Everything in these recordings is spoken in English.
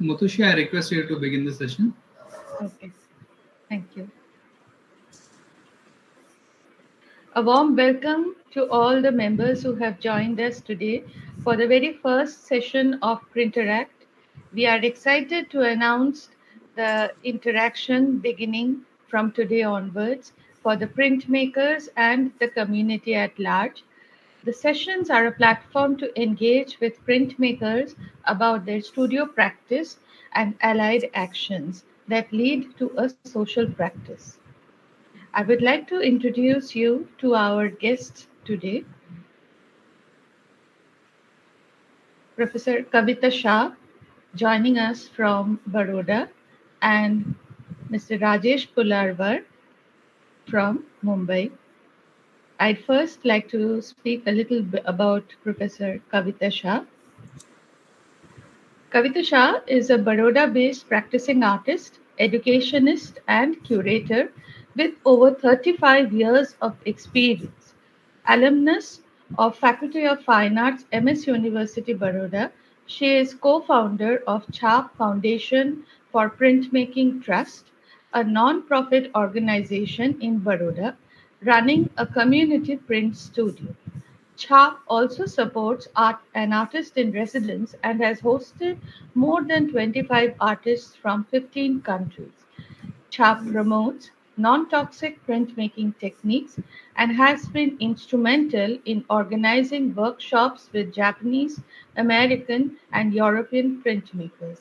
Moutushi, I request you to begin the session. Okay, thank you. A warm welcome to all the members who have joined us today for the very first session of Printeract. We are excited to announce the interaction beginning from today onwards for the printmakers and the community at large. The sessions are a platform to engage with printmakers about their studio practice and allied actions that lead to a social practice. I would like to introduce you to our guest today, Professor Kavita Shah, joining us from Baroda, and Mr. Rajesh Pullarwar from Mumbai. I'd first like to speak a little bit about Professor Kavita Shah. Kavita Shah is a Baroda-based practicing artist, educationist, and curator with over 35 years of experience. Alumnus of Faculty of Fine Arts, MS University Baroda, she is co-founder of CHAP Foundation for Printmaking Trust, a non-profit organization in Baroda running a community print studio. CHAP also supports an artist in residence and has hosted more than 25 artists from 15 countries. CHAP promotes non-toxic printmaking techniques and has been instrumental in organizing workshops with Japanese, American, and European printmakers.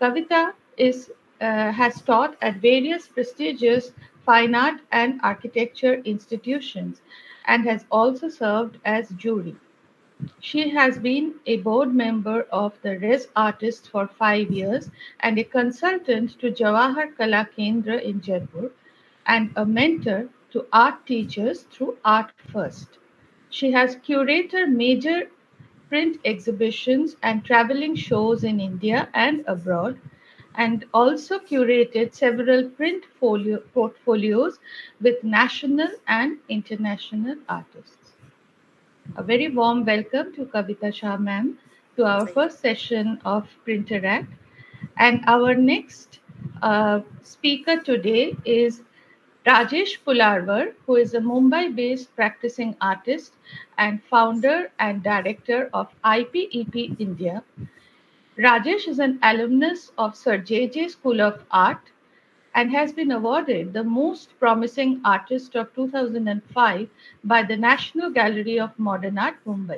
Kavita has taught at various prestigious fine art and architecture institutions and has also served as jury. She has been a board member of the Res Artists for 5 years and a consultant to Jawahar Kala Kendra in Jaipur and a mentor to art teachers through Art First. She has curated major print exhibitions and traveling shows in India and abroad, and also curated several portfolios with national and international artists. A very warm welcome to Kavita Shah ma'am to our Thank first session of Printeract. And our next speaker today is Rajesh Pullarwar, who is a Mumbai based practicing artist and founder and director of IPEP India. Rajesh is an alumnus of Sir J. School of Art and has been awarded the Most Promising Artist of 2005 by the National Gallery of Modern Art, Mumbai.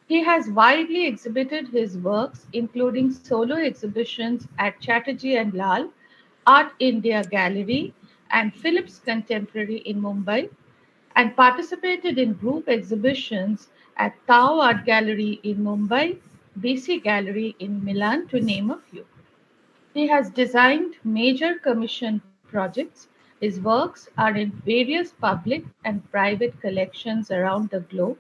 He has widely exhibited his works, including solo exhibitions at Chatterjee and Lal, Art India Gallery, and Phillips Contemporary in Mumbai, and participated in group exhibitions at Tao Art Gallery in Mumbai, BC Gallery in Milan, to name a few. He has designed major commission projects. His works are in various public and private collections around the globe.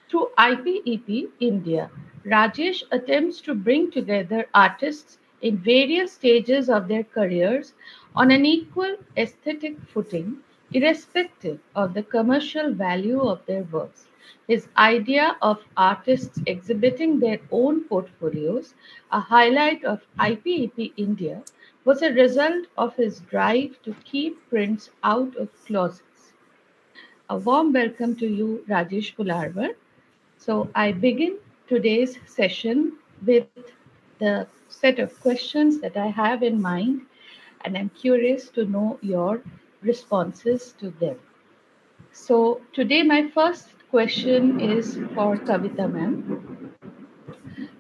Through IPEP India, Rajesh attempts to bring together artists in various stages of their careers on an equal aesthetic footing, irrespective of the commercial value of their works. His idea of artists exhibiting their own portfolios, a highlight of IPEP India, was a result of his drive to keep prints out of closets. A warm welcome to you, Rajesh Pullarwar. So I begin today's session with the set of questions that I have in mind, and I'm curious to know your responses to them. So today, my first question is for Kavita ma'am.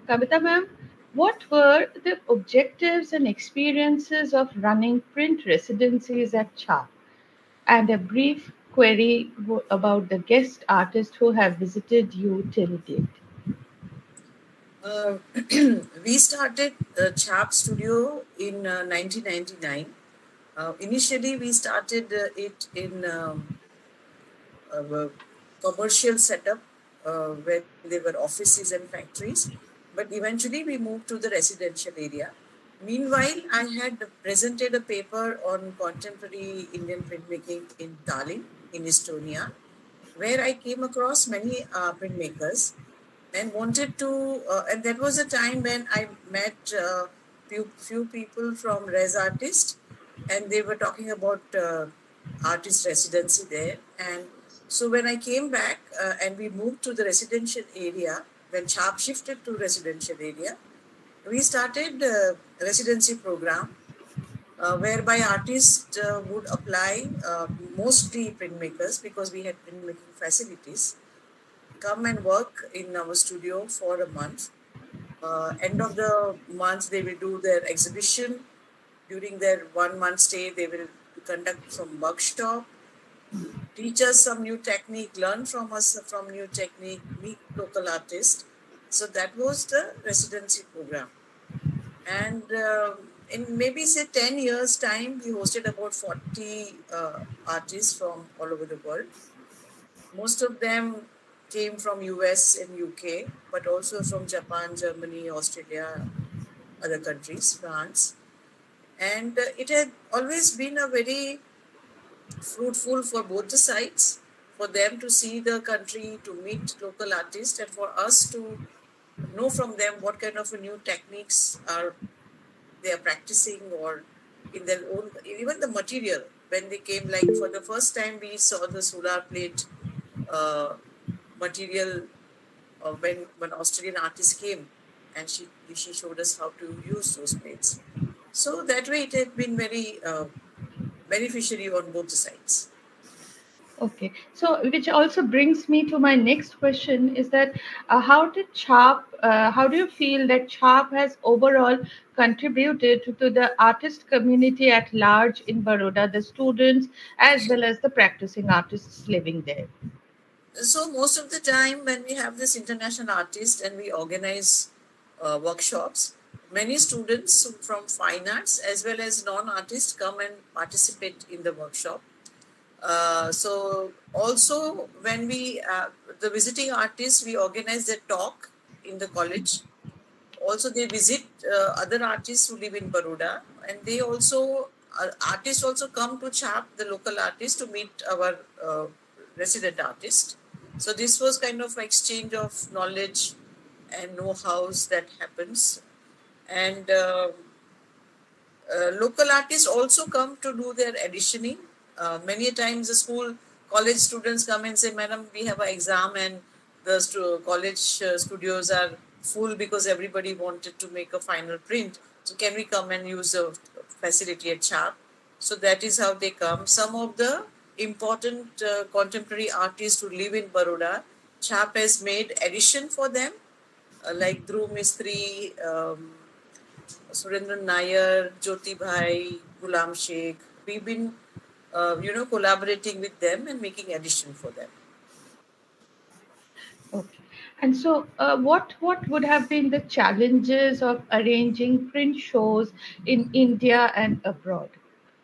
Kavita ma'am, what were the objectives and experiences of running print residencies at CHA? And a brief query about the guest artists who have visited you till date. uh, we started Chap Studio in 1999. Initially, we started it in a commercial setup where there were offices and factories, but eventually we moved to the residential area. Meanwhile, I had presented a paper on contemporary Indian printmaking in Tallinn, in Estonia, where I came across many printmakers and wanted to, and that was a time when I met few people from Res Artist, and they were talking about artist residency there. And so when I came back and we moved to the residential area, when Sharp shifted to residential area, we started a residency program whereby artists would apply, mostly printmakers, because we had printmaking facilities, come and work in our studio for a month. End of the month, they will do their exhibition. During their 1 month stay, they will conduct some workshop, teach us some new technique, learn from us from new technique, meet local artists. So that was the residency program. And in maybe say 10 years time, we hosted about 40 artists from all over the world. Most of them came from US and UK, but also from Japan, Germany, Australia, other countries, France. And it had always been a very fruitful for both the sides, for them to see the country, to meet local artists, and for us to know from them what kind of new techniques are they are practicing, or in their own, even the material. When they came, like for the first time, we saw the solar plate material when Australian artist came, and she showed us how to use those plates. So that way, it had been very beneficiary on both the sides. Okay, so which also brings me to my next question is that how do you feel that CHAP has overall contributed to the artist community at large in Baroda, the students as well as the practicing artists living there? So most of the time when we have this international artist and we organize workshops, many students from fine arts as well as non-artists come and participate in the workshop. So also when the visiting artists, we organize their talk in the college. Also they visit other artists who live in Baroda, and they also, artists also come to CHAP, the local artists, to meet our resident artist. So this was kind of exchange of knowledge and know-hows that happens. And local artists also come to do their editioning. Many times the college students come and say, "Madam, we have an exam and the college studios are full because everybody wanted to make a final print. So can we come and use the facility at CHAP?" So that is how they come. Some of the important contemporary artists who live in Baroda, CHAP has made edition for them, like Dhruv Mistry, Surendran Nair, Jyoti Bhai, Gulam Sheikh. We've been, collaborating with them and making edition for them. Okay. And so, what would have been the challenges of arranging print shows in India and abroad?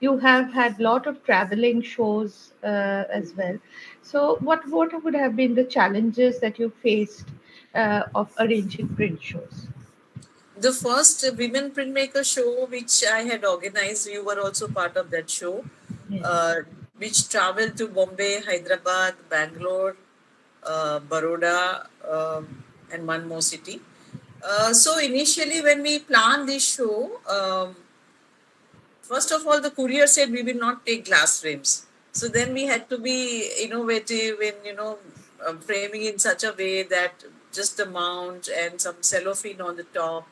You have had a lot of traveling shows as well. So, what would have been the challenges that you faced of arranging print shows? The first women printmaker show which I had organized, you were also part of that show, Yes. which traveled to Bombay, Hyderabad, Bangalore, Baroda, and one more city. So initially when we planned this show, first of all, the courier said we will not take glass frames. So then we had to be innovative in, framing in such a way that just the mount and some cellophane on the top.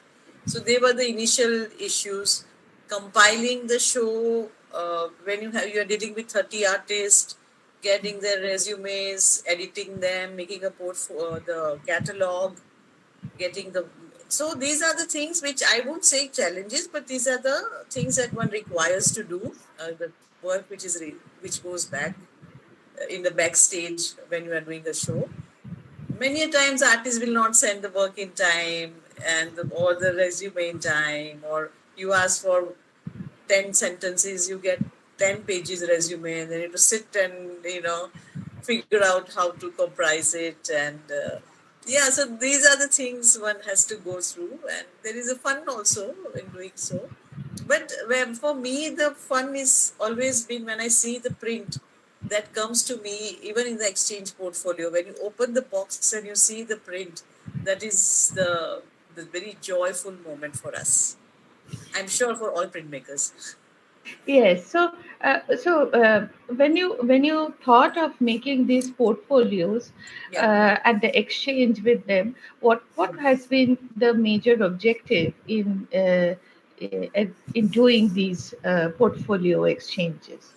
So they were the initial issues. Compiling the show, when you are dealing with 30 artists, getting their resumes, editing them, making a the catalog, getting the, so these are the things which I won't say challenges, but these are the things that one requires to do, the work which goes back in the backstage when you are doing a show. Many a times artists will not send the work in time or the resume in time, or you ask for 10 sentences, you get 10 pages resume, and then you have to sit and figure out how to comprise it. And so these are the things one has to go through, and there is a fun also in doing so. But for me, the fun is always been when I see the print that comes to me, even in the exchange portfolio. When you open the box and you see the print, that is the very joyful moment for us. I'm sure for all printmakers. Yes. When you thought of making these portfolios Yeah. and the exchange with them, what has been the major objective in doing these portfolio exchanges?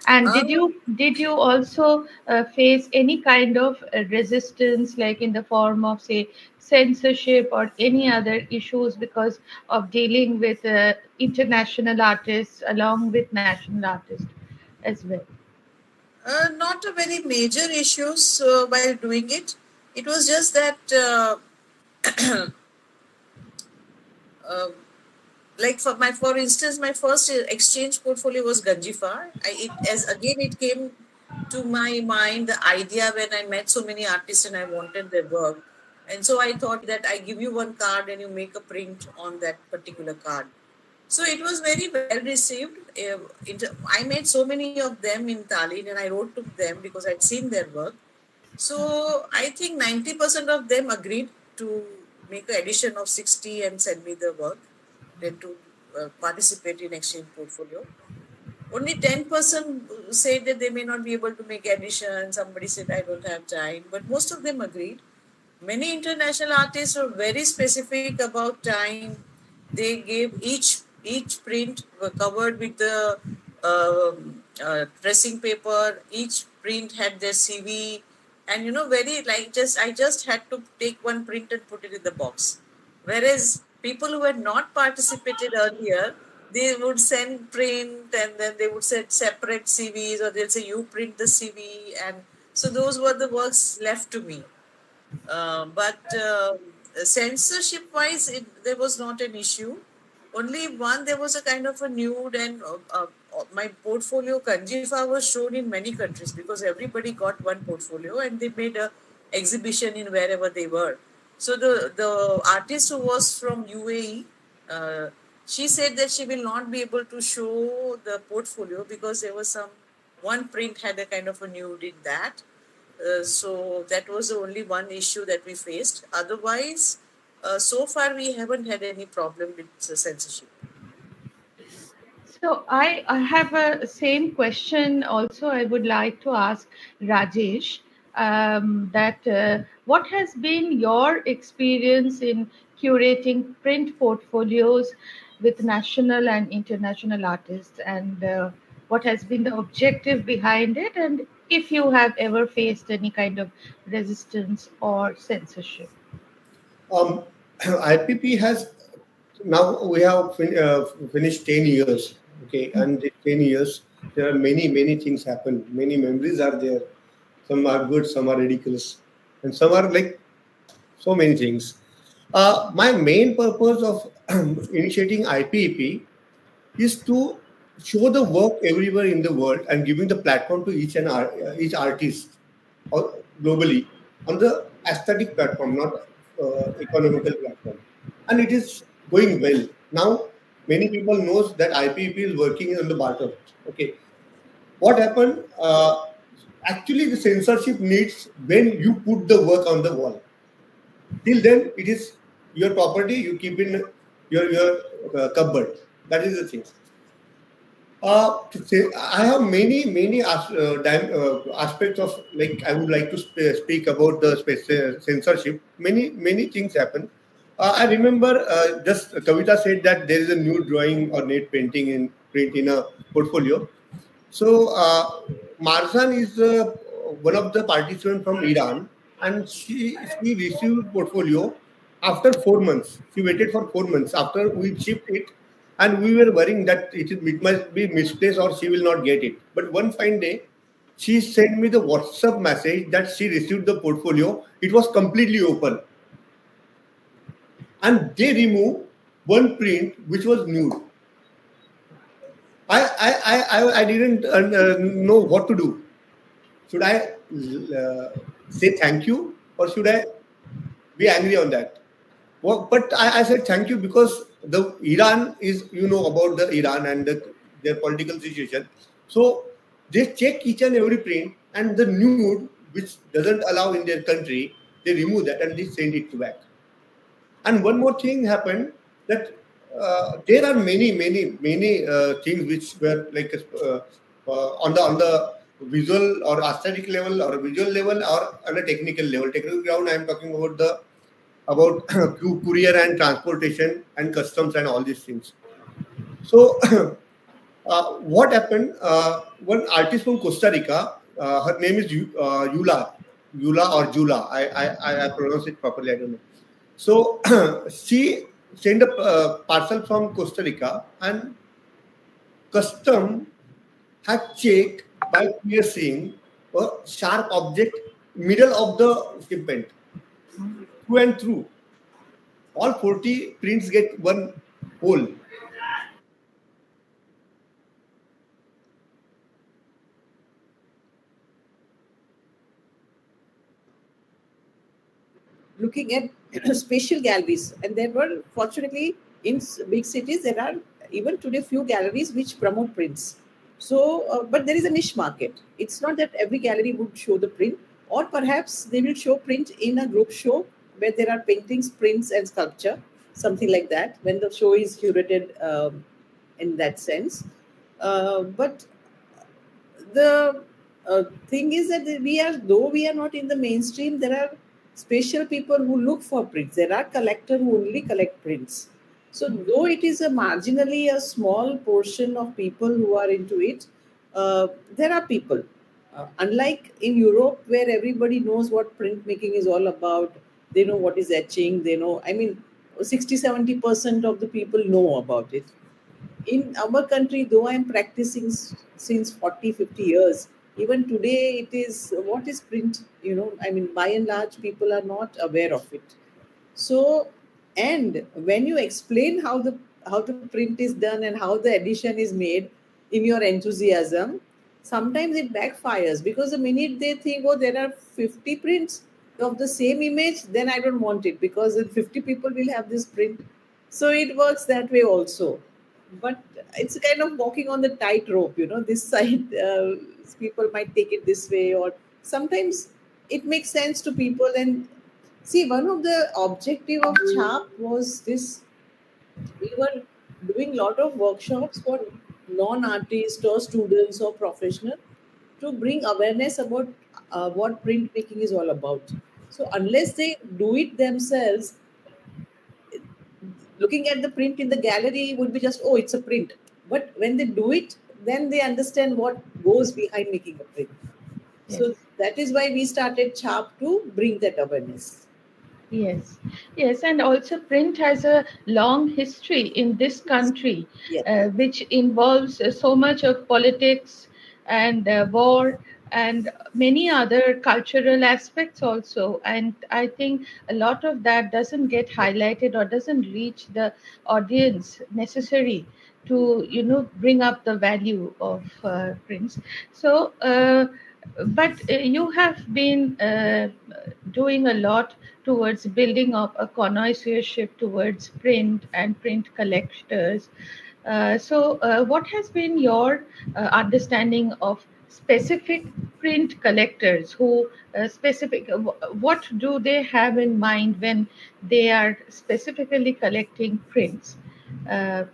And Um, did you also face any kind of resistance, like in the form of, say, censorship or any other issues because of dealing with international artists along with national artists as well? Not a very major issues while doing it. It was just that, uh, like for instance, my first exchange portfolio was Ganjifa. It came to my mind the idea when I met so many artists and I wanted their work, and so I thought that I give you one card and you make a print on that particular card. So it was very well received. I made so many of them in Tallinn and I wrote to them because I'd seen their work. So I think 90% of them agreed to make an edition of 60 and send me the work, then to participate in exchange portfolio. Only 10% said that they may not be able to make edition. Somebody said, I don't have time. But most of them agreed. Many international artists were very specific about time. They gave each print were covered with the tracing paper. Each print had their CV, and very like just I just had to take one print and put it in the box. Whereas people who had not participated earlier, they would send print and then they would send separate CVs, or they'll say you print the CV, and so those were the works left to me. But censorship wise, there was not an issue. Only one, there was a kind of a nude, and my portfolio Kanjifa was shown in many countries because everybody got one portfolio and they made a exhibition in wherever they were. So the artist who was from UAE, she said that she will not be able to show the portfolio because there was one print had a kind of a nude in that. So that was the only one issue that we faced. Otherwise, so far we haven't had any problem with censorship. So I have a same question also. I would like to ask Rajesh that what has been your experience in curating print portfolios with national and international artists, and what has been the objective behind it, and if you have ever faced any kind of resistance or censorship? Um, IPP has now we have finished 10 years. Okay, and in 10 years there are many things happen. Many memories are there. Some are good, some are ridiculous, and some are like so many things. My main purpose of initiating IPEP is to show the work everywhere in the world and giving the platform to each artist globally on the aesthetic platform, not economical platform. And it is going well. Now, many people knows that IPEP is working on the barter. Okay. What happened? Actually, the censorship needs when you put the work on the wall. Till then, it is your property. You keep in your cupboard. That is the thing. I have many aspects of like I would like to speak about the censorship. Many things happen. I remember just Kavita said that there is a new drawing or net painting in print in a portfolio. So Marzan is one of the participants from Iran, and she received portfolio after 4 months. She waited for 4 months after we shipped it, and we were worrying that it must be misplaced or she will not get it. But one fine day, she sent me the WhatsApp message that she received the portfolio. It was completely open, and they removed one print which was nude. I didn't know what to do. Should I say thank you or should I be angry on that? Well, but I said thank you because the Iran is about the Iran and their political situation. So they check each and every print and the nude which doesn't allow in their country, they remove that and they send it back. And one more thing happened that there are many things which were like on the visual or aesthetic level or visual level or on a technical level. Technical ground, I am talking about about courier and transportation and customs and all these things. So what happened? One artist from Costa Rica, her name is Yula or Jula. I pronounce it properly. I don't know. So she sent a parcel from Costa Rica, and custom had checked by piercing a sharp object middle of the shipment through and through. All 40 prints get one hole. Looking at spatial galleries, and there were, fortunately, in big cities there are even today few galleries which promote prints. So but there is a niche market. It's not that every gallery would show the print, or perhaps they will show print in a group show where there are paintings, prints and sculpture, something like that, when the show is curated in that sense. But the thing is that though we are not in the mainstream, there are special people who look for prints. There are collectors who only collect prints. So though it is a marginally a small portion of people who are into it, there are people. Unlike in Europe, where everybody knows what printmaking is all about, they know what is etching, they know, I mean, 60-70% of the people know about it. In our country, though I'm practicing since 40-50 years, even today it is, what is print, I mean, by and large people are not aware of it. So, and when you explain how the print is done and how the edition is made in your enthusiasm, sometimes it backfires, because the minute they think, oh, there are 50 prints of the same image, then I don't want it, because then 50 people will have this print. So it works that way also. But it's kind of walking on the tightrope, this side, people might take it this way, or sometimes it makes sense to people. And see, one of the objective of CHAP was this: we were doing a lot of workshops for non-artists or students or professional, to bring awareness about what printmaking is all about. So unless they do it themselves, looking at the print in the gallery would be just, oh, it's a print. But when they do it, then they understand what goes behind making a print. Yes. So that is why we started CHAP, to bring that awareness. Yes, yes, and also print has a long history in this country, Yes. which involves so much of politics and war and many other cultural aspects also. And I think a lot of that doesn't get highlighted or doesn't reach the audience necessary to, bring up the value of prints. So, but you have been doing a lot towards building up a connoisseurship towards print and print collectors. So, what has been your understanding of specific print collectors who what do they have in mind when they are specifically collecting prints, uh,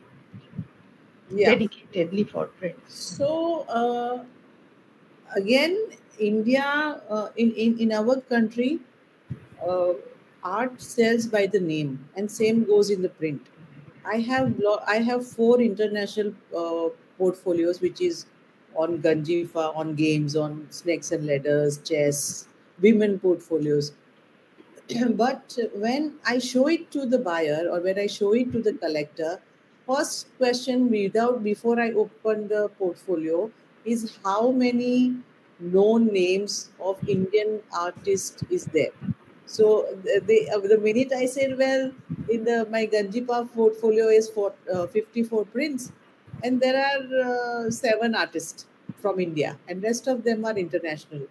Yeah. dedicatedly for prints? So again, India, in our country, uh, art sells by the name, and same goes in the print. I have four international portfolios, which is on Ganjifa, on games, on snakes and ladders, chess, women portfolios. But when I show it to the buyer, or when I show it to the collector, first question, without before I open the portfolio, is how many known names of Indian artists is there. So the minute I said, well, in the my Ganjipa portfolio is for 54 prints, and there are 7 artists from India, and rest of them are international,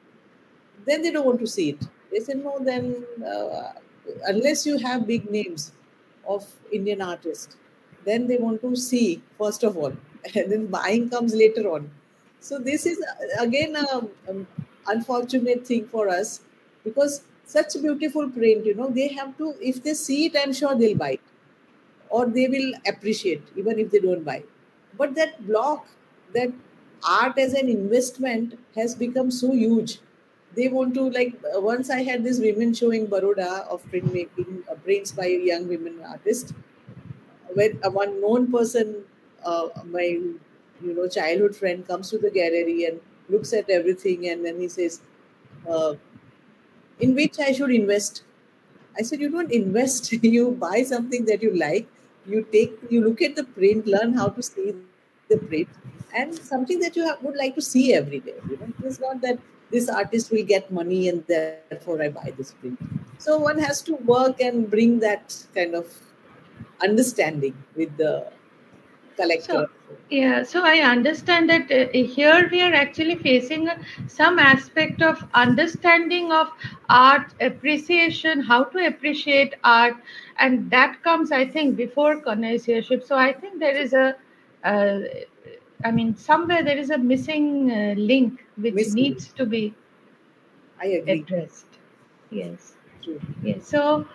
then they don't want to see it. They say, no, then unless you have big names of Indian artists, then they want to see first of all, and then buying comes later on. So this is again a unfortunate thing for us, because such beautiful print, they have to, if they see it, I'm sure they'll buy it. or they will appreciate even if they don't buy. But that block, that art as an investment has become so huge. They want to, like, once I had this women show in Baroda of printmaking, prints by young women artists, where one known person, my childhood friend, comes to the gallery and looks at everything, and then he says, uh, "In which I should invest?" I said, "You don't invest. You buy something that you like. You look at the print, learn how to see the print, and something that you would like to see every day. It is not that this artist will get money and therefore I buy this print." So one has to work and bring that kind of understanding with the collector. So, yeah, so I understand that here we are actually facing some aspect of understanding of art, appreciation, how to appreciate art, and that comes, I think, before connoisseurship. So I think there is uh, I mean, somewhere there is a missing link which Missing. needs to be I agree. addressed. Yes. True. Yes. So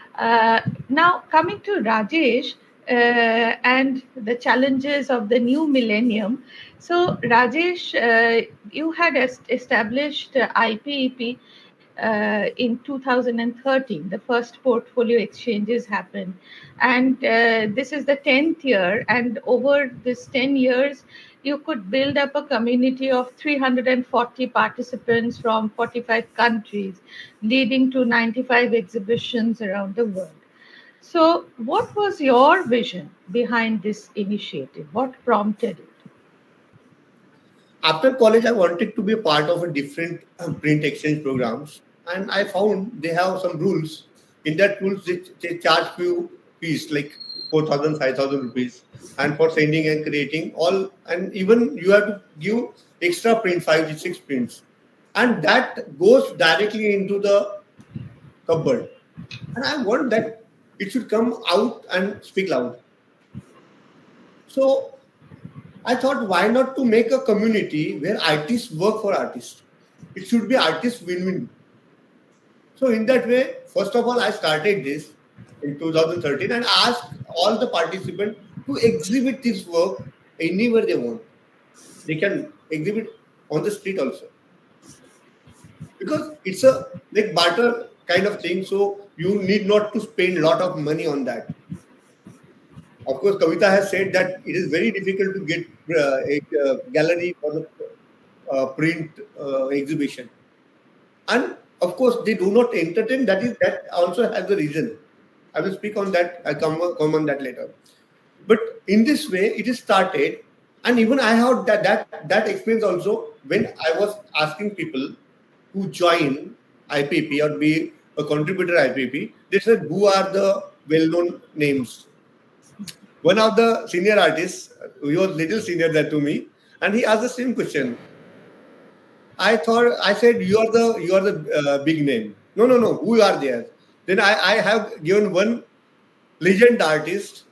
now coming to Rajesh and the challenges of the new millennium. So Rajesh, you had established IPEP in 2013. The first portfolio exchanges happened, and this is the 10th year. And over this 10 years, you could build up a community of 340 participants from 45 countries, leading to 95 exhibitions around the world. So, what was your vision behind this initiative? What prompted it? After college, I wanted to be a part of a different print exchange programs, and I found they have some rules. In that rules, they charge few fees like 4,000, 5,000 rupees, and for sending and creating all, and even you have to give extra print, 5 to 6 prints, and that goes directly into the cupboard. And I want that it should come out and speak loud. So I thought, why not to make a community where artists work for artists? It should be artist win-win. So in that way, first of all, I started this in 2013 and asked all the participants to exhibit this work anywhere they want. They can exhibit on the street also because it's a like barter kind of thing. So you need not to spend a lot of money on that. Of course, Kavita has said that it is very difficult to get a gallery for the print exhibition, and of course, they do not entertain. That also has a reason. I will speak on that. I come on that later. But in this way, it is started, and even I had that experience also when I was asking people who join IPP or be a contributor IPP. They said, "Who are the well-known names?" One of the senior artists, he was little senior than to me, and he asked the same question. I said, you are the big name. No, no, no. Who are there? Then I have given one legend artist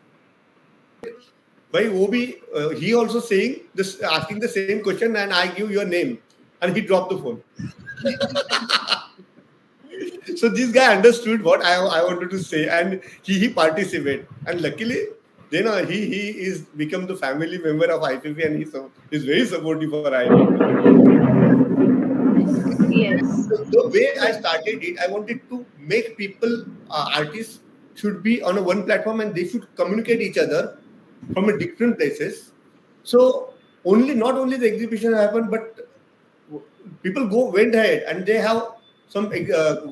by Obi. He also saying this, asking the same question, and I give your name, and he dropped the phone. So this guy understood what I wanted to say, and he participated, and luckily. Then he is become the family member of IPP, and he's very supportive for IPP. Yes. The way I started it, I wanted to make people, artists should be on a one platform and they should communicate each other from a different places. So not only the exhibition happened, but people went ahead and they have some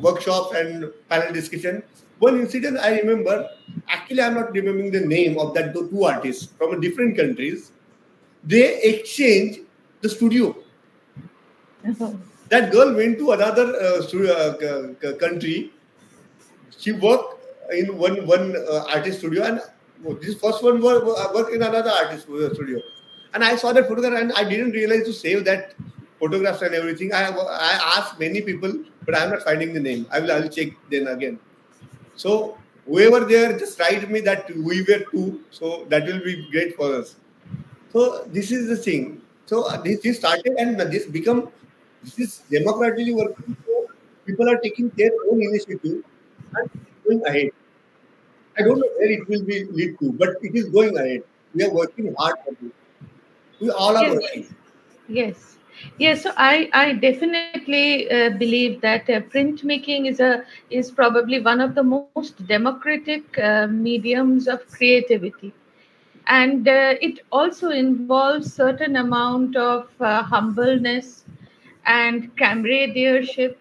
workshops and panel discussion. One incident I remember, actually I'm not remembering the name of that two artists from different countries. They exchange the studio. That girl went to another country. She worked in one artist studio, and this first one worked in another artist studio. And I saw that photograph, and I didn't realize to save that photographs and everything. I asked many people, but I'm not finding the name. I will check then again. So whoever there, just write me that we were two. So that will be great for us. So this is the thing. So this started and this is democratically working. So people are taking their own initiative and going ahead. I don't know where it will be lead to, but it is going ahead. We are working hard for this. We all are Yes, working. yes, yes. So I definitely believe that printmaking is probably one of the most democratic mediums of creativity, and it also involves certain amount of humbleness and camaraderie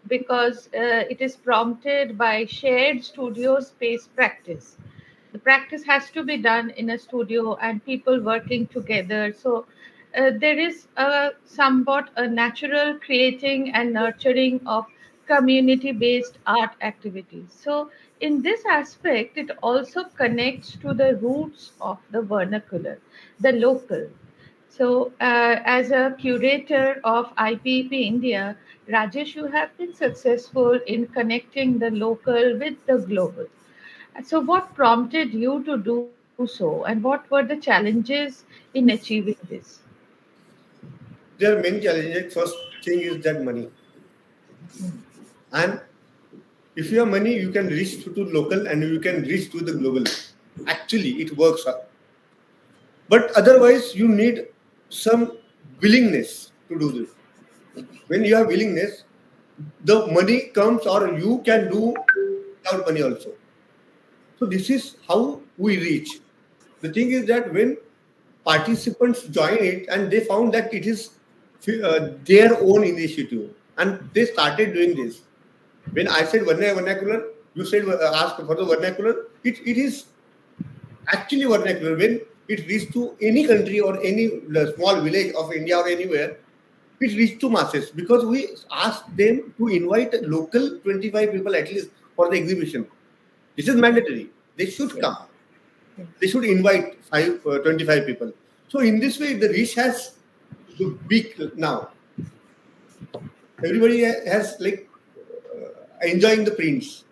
because it is prompted by shared studio space practice. The practice has to be done in a studio and people working together. So there is a somewhat a natural creating and nurturing of community based art activities. So in this aspect, it also connects to the roots of the vernacular, the local. So, as a curator of IPEP India, Rajesh, you have been successful in connecting the local with the global. So, what prompted you to do so, and what were the challenges in achieving this? There are many challenges. First thing is that money. And if you have money, you can reach to local and you can reach to the global. Actually, it works out. But otherwise, you need some willingness to do this. When you have willingness, the money comes or you can do without money also. So this is how we reach. The thing is that when participants join it and they found that it is their own initiative and they started doing this. When I said vernacular, you said ask for the vernacular. It is actually vernacular. When it reaches to any country or any small village of India or anywhere, it reaches to masses because we asked them to invite local 25 people at least for the exhibition. This is mandatory. They should Yes, come. yes. They should invite 25 people. So in this way, the reach has to big now. Everybody has like enjoying the prints.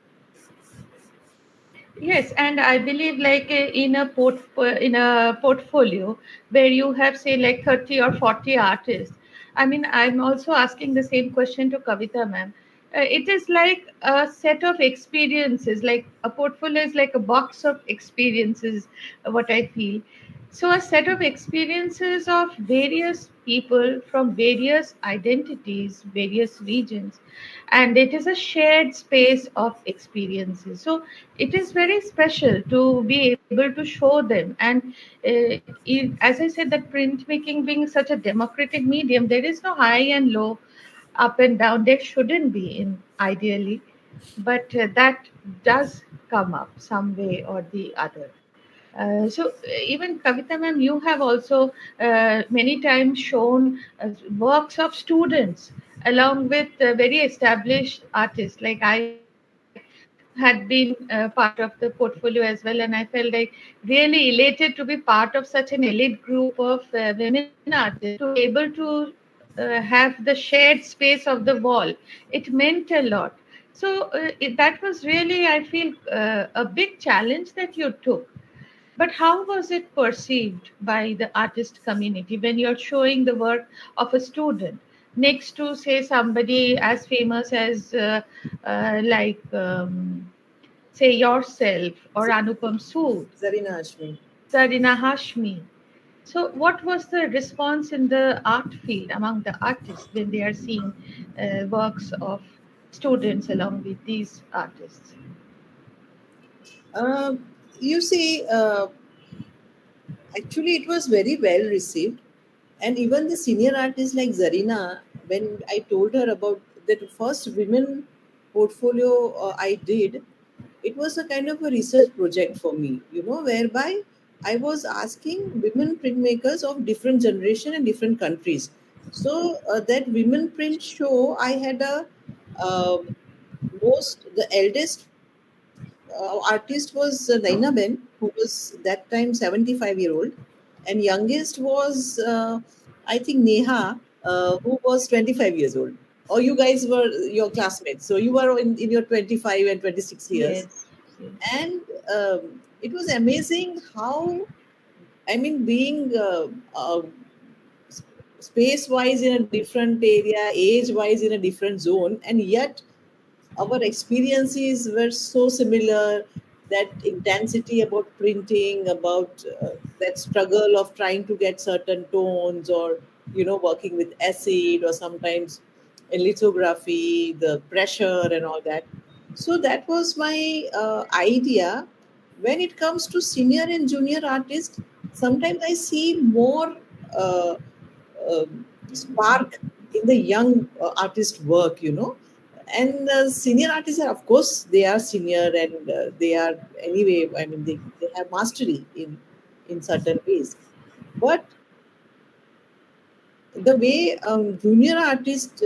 Yes, and I believe like in a portfolio where you have say like 30 or 40 artists. I mean, I'm also asking the same question to Kavita ma'am. It is like a set of experiences, like a portfolio is like a box of experiences, what I feel. So, a set of experiences of various people from various identities, various regions, and it is a shared space of experiences. So, it is very special to be able to show them. And as I said, that printmaking being such a democratic medium, there is no high and low, up and down. There shouldn't be in ideally, but that does come up some way or the other. Even Kavita ma'am, you have also many times shown works of students along with very established artists. Like I had been part of the portfolio as well, and I felt like really elated to be part of such an elite group of women artists to be able to have the shared space of the wall. It meant a lot. So that was really, I feel, a big challenge that you took. But how was it perceived by the artist community when you're showing the work of a student next to, say, somebody as famous as, say, yourself or Anupam Sood, Zarina Ashmi. Sarina Hashmi? So, what was the response in the art field among the artists when they are seeing works of students along with these artists? Uh, you see, actually, it was very well received. And even the senior artists like Zarina, when I told her about that first women portfolio I did, it was a kind of a research project for me, whereby I was asking women printmakers of different generation and different countries. So that women print show, I had a the eldest artist was Naina Ben, who was that time 75-year-old, and youngest was I think Neha, who was 25 years old. Or you guys were your classmates, so you were in your 25 and 26 years, Yes, yes, and it was amazing how, I mean, being space wise in a different area, age wise in a different zone, and yet our experiences were so similar that intensity about printing, about that struggle of trying to get certain tones, or working with acid, or sometimes in lithography, the pressure and all that. So that was my idea. When it comes to senior and junior artists, sometimes I see more uh, spark in the young artist work. And senior artists are, of course, they are senior, and they are anyway, I mean, they have mastery in certain ways. But the way junior artist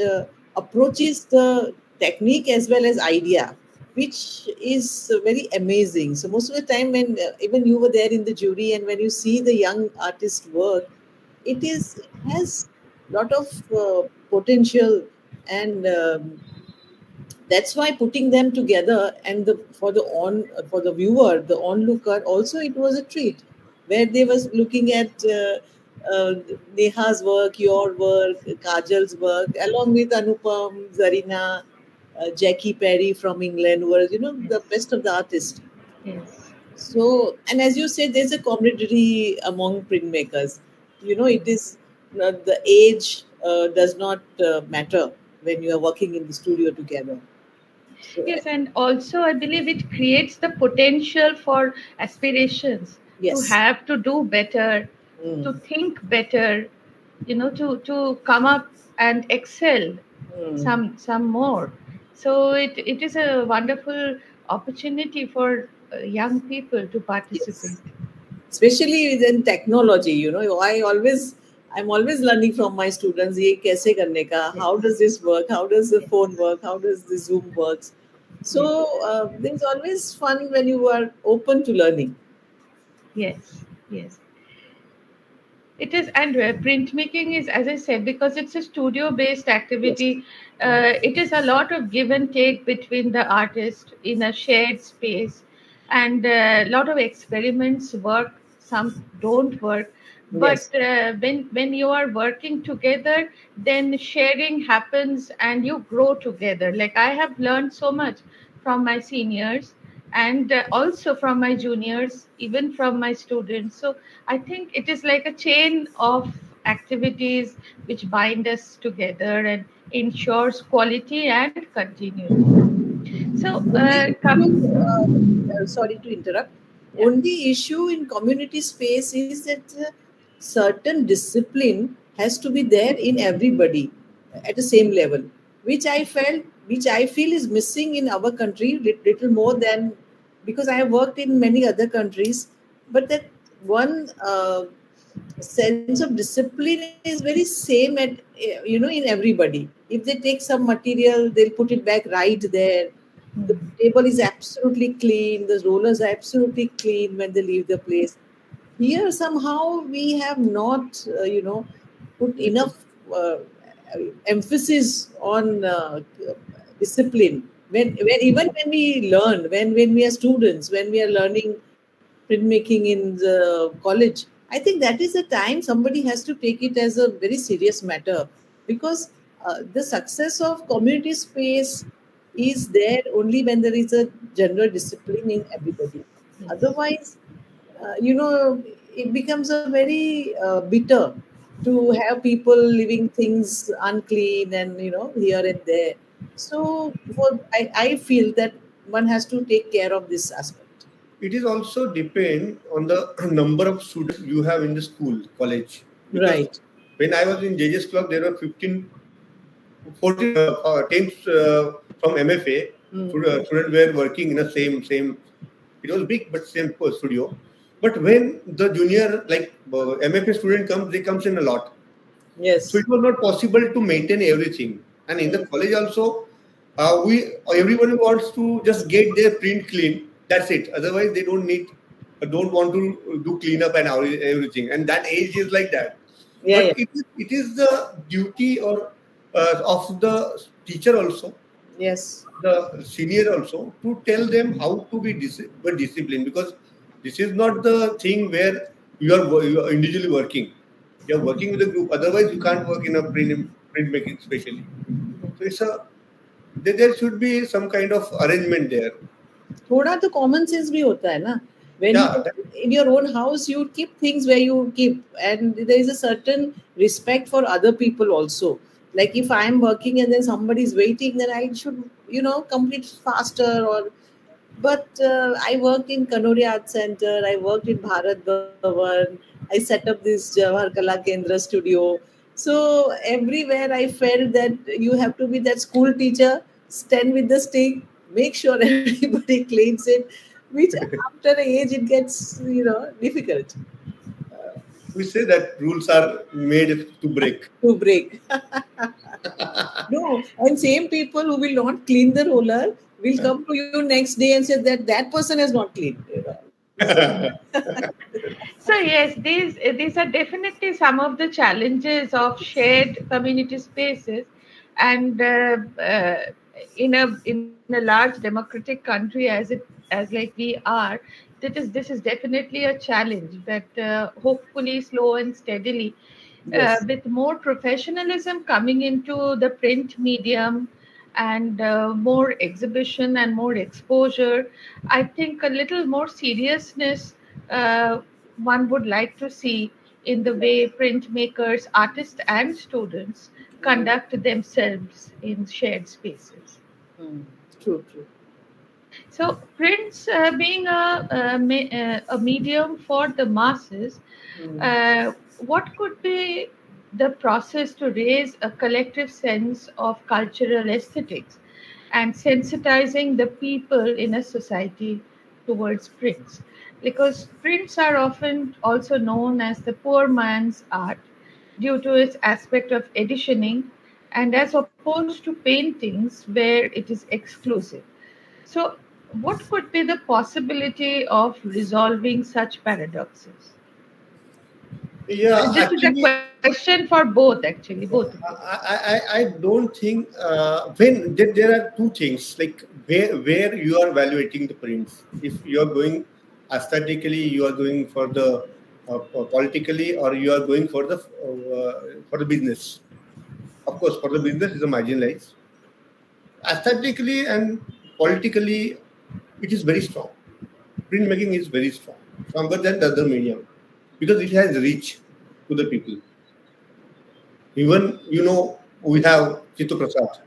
approaches the technique as well as idea, which is very amazing. So most of the time, when even you were there in the jury, and when you see the young artist work, it has lot of potential, and that's why putting them together, and for the viewer, the onlooker also, it was a treat, where they was looking at uh, Neha's work, your work, Kajal's work, along with Anupam, Zarina, Jackie Perry from England, who were the best of the artists. Yes. So, and as you said, there's a camaraderie among printmakers. It is the age does not matter when you are working in the studio together. So, Yes, and also I believe it creates the potential for aspirations to yes. have to do better, to Mm, think better, to come up and excel mm, some more. So it is a wonderful opportunity for young people to participate. yes. Especially within technology, I'm always learning from my students. ये कैसे करने का? How does this work? How does the phone work? How does the Zoom works? So Yes, there's always fun when you are open to learning. yes, yes. It is, and printmaking is, as I said, because it's a studio-based Yes. activity. Mm. It is a lot of give and take between the artist in a shared space, and a lot of experiments work. Some don't work, but Yes. when you are working together, then sharing happens, and you grow together. Like I have learned so much from my seniors, and also from my juniors, even from my students. So I think it is like a chain of activities which bind us together and ensures quality and continuity. So, Only issue, sorry to interrupt. yeah, Only issue in community space is that certain discipline has to be there in everybody at the same level, which I feel is missing in our country little more than, because I have worked in many other countries, but that one sense of discipline is very same at in everybody. If they take some material, they'll put it back right there. The mm, table is absolutely clean, the rollers are absolutely clean when they leave the place. Here somehow we have not put enough emphasis on discipline. When even when we learn, when we are students, when we are learning printmaking in the college, I think that is the time somebody has to take it as a very serious matter, because the success of community space is there only when there is a general discipline in everybody. yes. Otherwise, it becomes a very bitter to have people leaving things unclean, and here and there. So I feel that one has to take care of this aspect. It is also depend on the number of students you have in the school, college. Because Right. when I was in JJ's club, there were 15, 14 teams from MFA. Mm. Students were working in the same. It was big, but same studio. But when the junior, like MFA student comes, they comes in a lot. So Yes. it was not possible to maintain everything. And in the college also, we everyone wants to just get their print clean. That's it. Otherwise, they don't want to do cleanup and everything. And that age is like that. Yeah, yeah. But it is the duty or of the teacher also, Yes. the senior also, to tell them how to be disciplined, because this is not the thing where you are individually working. You are working with a group. Otherwise, you can't work in a printmaking, especially. So there should be some kind of arrangement there. थोड़ा तो common sense भी होता है ना. When Yeah, in your own house, you keep things where you keep, and there is a certain respect for other people also. Like if I am working and then somebody is waiting, then I should, complete faster. Or but I worked in Kanuri Art Center. I worked in Bharat Bhavan. I set up this Jawahar Kala Kendra studio. So everywhere I felt that you have to be that school teacher, stand with the stick, make sure everybody cleans it. Which after an age it gets difficult we say that rules are made to break. to break. No, and same people who will not clean the roller will come to you next day and say that that person has not cleaned. So yes, these are definitely some of the challenges of shared community spaces, and in a large democratic country as like we are, this is definitely a challenge. But hopefully, slow and steadily, Yes. with more professionalism coming into the print medium and more exhibition and more exposure, I think a little more seriousness uh, one would like to see in the way printmakers, artists, and students conduct themselves in shared spaces. Mm. True, true. So, prints being a medium for the masses, Mm. uh, what could be the process to raise a collective sense of cultural aesthetics and sensitizing the people in a society towards prints? Because prints are often also known as the poor man's art due to its aspect of editioning and as opposed to paintings where it is exclusive. So, what could be the possibility of resolving such paradoxes? Yeah, This is a actually, question for both, actually, both of you. I don't think when there are two things like where you are evaluating the prints. If you are going aesthetically, you are going for the politically, or you are going for the business. Of course, for the business is a marginalized. Aesthetically and politically, it is very strong. Printmaking is very strong, stronger than the other medium because it has reach to the people. Even we have Chitu Prasad,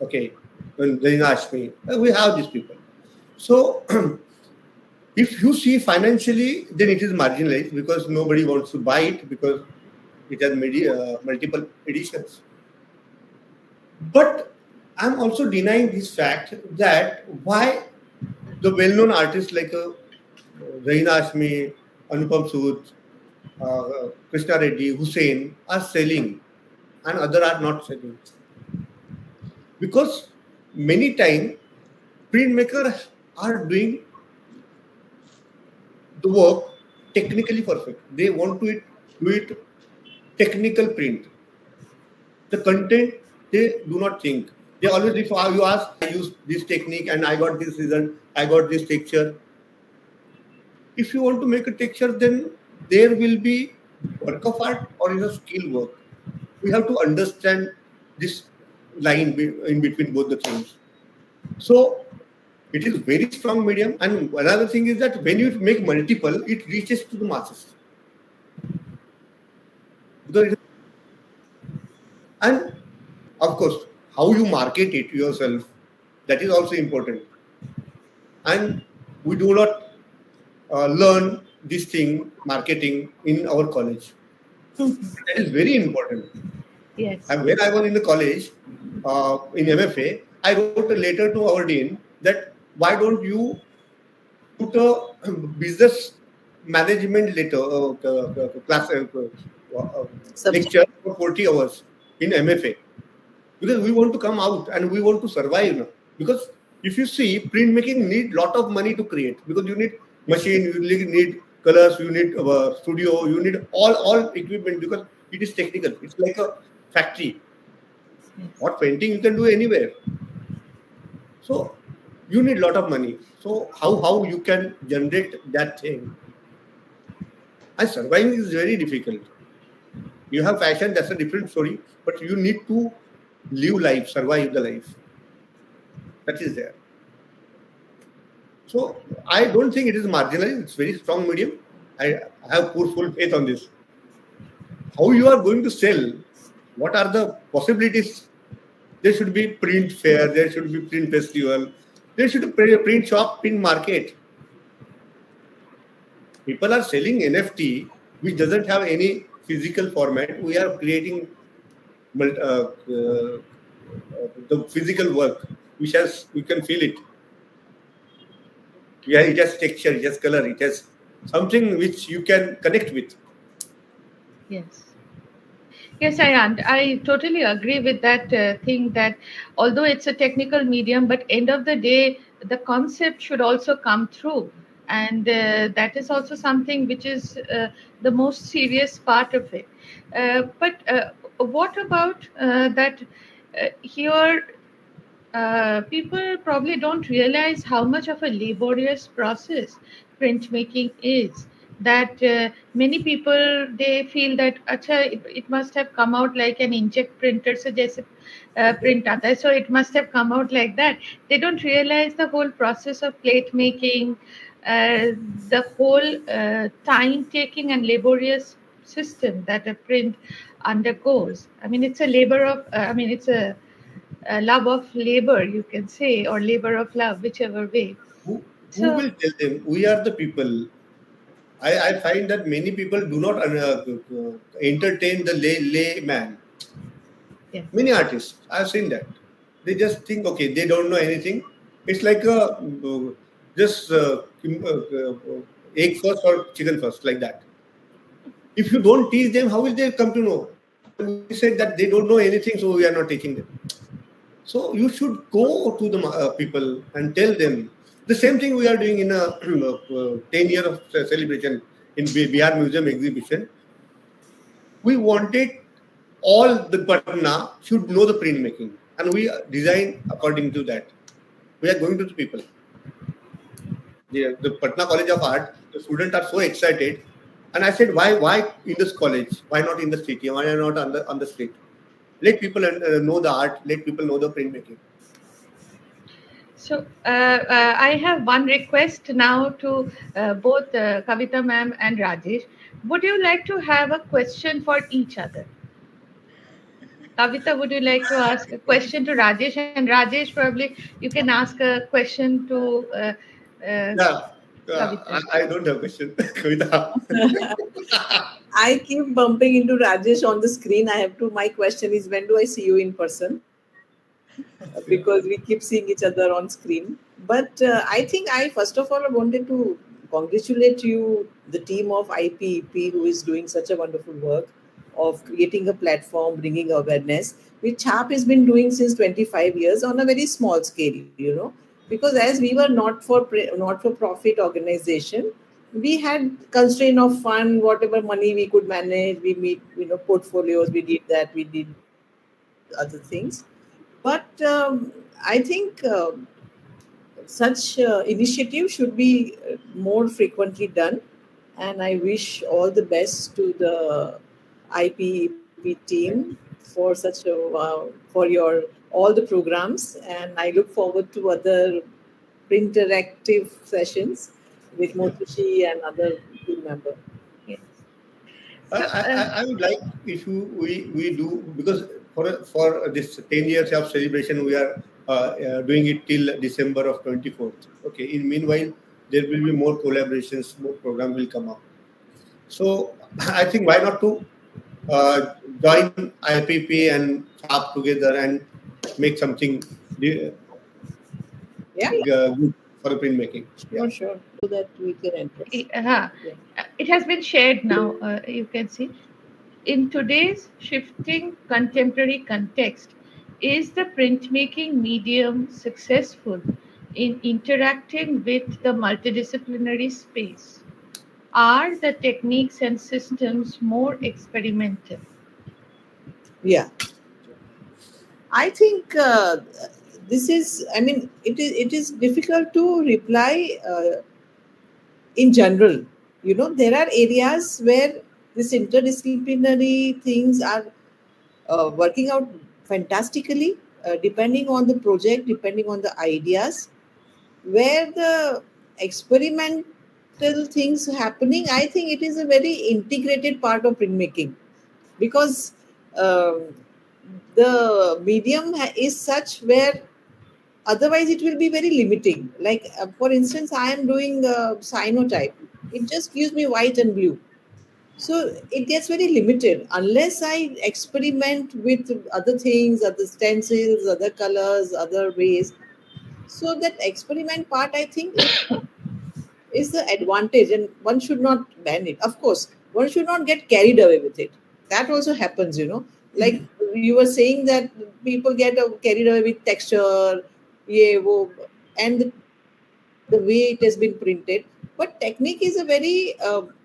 okay, when Zarina Ashmi, we have these people. So if you see financially, then it is marginalized because nobody wants to buy it because it has multiple editions. But I'm also denying this fact that why the well-known artists like Zarina Ashmi, Anupam Sood, Krishna Reddy, Hussein are selling and other are not selling because many time printmakers are doing the work technically perfect. They want to do it technical print. The content they do not think. They always if you ask, I use this technique and I got this result, I got this texture. If you want to make a texture, then there will be work of art or is a skill work. We have to understand this line in between both the things. So it is very strong medium. And another thing is that when you make multiple, it reaches to the masses. Because and of course, how you market it yourself, that is also important. And we do not learn this thing, marketing, in our college. That is very important. Yes. And when I was in the college, in MFA, I wrote a letter to our dean that why don't you put a business management letter, class Subject. lecture for 40 hours in MFA because we want to come out and we want to survive now. Because if you see, printmaking need lot of money to create because you need machine, you need colors, you need studio, you need all equipment because it is technical. It's like a factory. What painting you can do anywhere. So you need lot of money. So how you can generate that thing? And surviving is very difficult. You have passion, that's a different story. But you need to live life, survive the life. That is there. So I don't think it is marginalized. It's very strong medium. I have full faith on this. How you are going to sell? What are the possibilities? There should be print fair. There should be print festival. There should be print shop, print market. People are selling NFT, which doesn't have any physical format. We are creating the physical work, which has, you can feel it. Yeah, it has texture, it has color, it has something which you can connect with. Yes. Yes, I totally agree with that thing that although it's a technical medium, but end of the day, the concept should also come through. And that is also something which is the most serious part of it. But what about that here? People probably don't realize how much of a laborious process printmaking is. That many people, they feel that it must have come out like an inkjet printer, so jaise print aata hai, so it must have come out like that. They don't realize the whole process of plate making, the whole time-taking and laborious system that a print undergoes. I mean, it's a labor of. It's a love of labor, you can say, or labor of love, whichever way. Who So, will tell them? We are the people. I find that many people do not entertain the layman. yes. Many artists, I've seen that. They just think, okay, they don't know anything. It's like just egg first or chicken first, like that. If you don't teach them, how will they come to know? We said that they don't know anything, so we are not teaching them. So you should go to the people and tell them. The same thing we are doing in a 10 year of celebration in Bihar Museum exhibition. We wanted all the Patna should know the printmaking, and we design according to that. We are going to the people. The Patna College of Art, the students are so excited. And I said, why in this college? Why not in the city? Why not on the street? Let people know the art. Let people know the printmaking. So I have one request now to both Kavita ma'am and Rajesh. Would you like to have a question for each other? Kavita, would you like to ask a question to Rajesh? And Rajesh, probably you can ask a question to Yeah, Kavita. I don't have a question, Kavita. I keep bumping into Rajesh on the screen. My question is, when do I see you in person? Because we keep seeing each other on screen. But I think I first of all wanted to congratulate you, the team of IPEP, who is doing such a wonderful work of creating a platform, bringing awareness, which CHAP has been doing since 25 years on a very small scale. Because as we were not for profit organization, we had constraint of fund, whatever money we could manage. We meet, portfolios. We did that. We did other things. But I think such initiatives should be more frequently done. And I wish all the best to the IPEP team for for your all the programs. And I look forward to other Printeract sessions with Moutushi and other team members. Yes. I would like if we do, because for this 10 years of celebration we are doing it till December of 24th. Okay. In meanwhile, there will be more collaborations, more program will come up. So I think why not to join IPP and CHAP together and make something good for the printmaking. Sure. So that we can enter. It has been shared now, you can see. In today's shifting contemporary context, is the printmaking medium successful in interacting with the multidisciplinary space? Are the techniques and systems more experimental? Yeah. I think this is, it is difficult to reply in general. There are areas where this interdisciplinary things are working out fantastically, depending on the project, depending on the ideas, where the experimental things happening, I think it is a very integrated part of printmaking, because the medium is such where otherwise it will be very limiting. Like for instance, I am doing cyanotype. It just gives me white and blue. So it gets very limited unless I experiment with other things, other stencils, other colors, other ways. So that experiment part, I think, is the advantage, and one should not ban it. Of course, one should not get carried away with it. That also happens, Like you were saying that people get carried away with texture, yeah, and the way it has been printed. But technique is a very,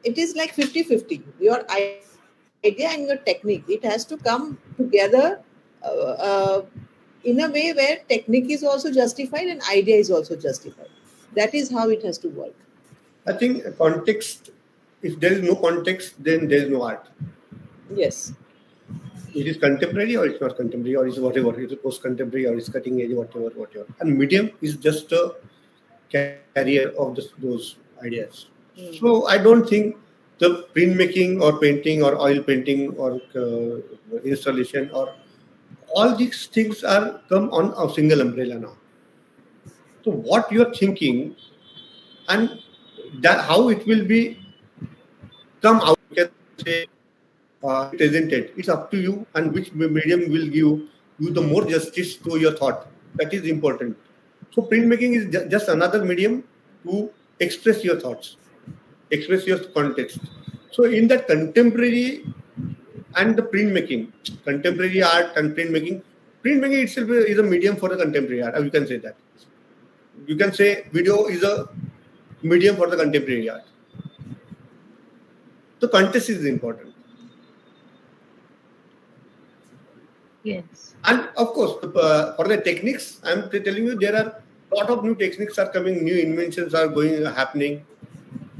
it is like 50-50. Your idea and your technique, it has to come together uh, uh, in a way where technique is also justified and idea is also justified. That is how it has to work. I think context, if there is no context, then there is no art. Yes. It is contemporary or it's not contemporary, or it's whatever. It's post-contemporary or it's cutting edge, whatever. And medium is just a carrier of those ideas. So I don't think the printmaking or painting or oil painting or installation or all these things are come on a single umbrella now. So what you're thinking and that how it will be come out, you can say, presented. It's up to you, and which medium will give you the more justice to your thought. That is important. So printmaking is just another medium to express your thoughts, express your context. So in that contemporary and the printmaking, contemporary art and printmaking itself is a medium for the contemporary art. You can say that. You can say video is a medium for the contemporary art. The context is important. Yes. And of course, for the techniques, I'm telling you, there are a lot of new techniques are coming, new inventions are happening.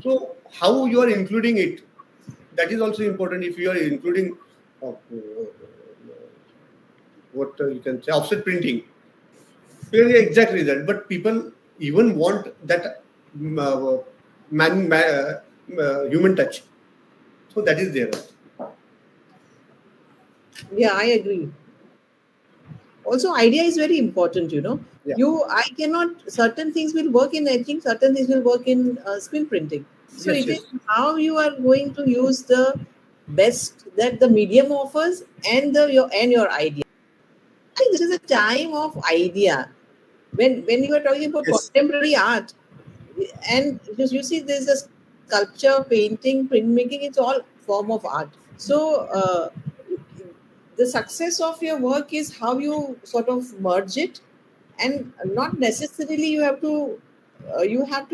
So how you are including it, that is also important. If you are including what you can say, offset printing, exactly that. But people even want that human touch. So that is there. Yeah, I agree. Also, idea is very important, Yeah. I cannot, certain things will work in etching, certain things will work in screen printing. So Yes, it yes. is how you are going to use the best that the medium offers and your idea. I think this is a time of idea. When you are talking about Yes. contemporary art, and because you see there's a sculpture, painting, printmaking, it's all form of art. So the success of your work is how you sort of merge it, and not necessarily you have to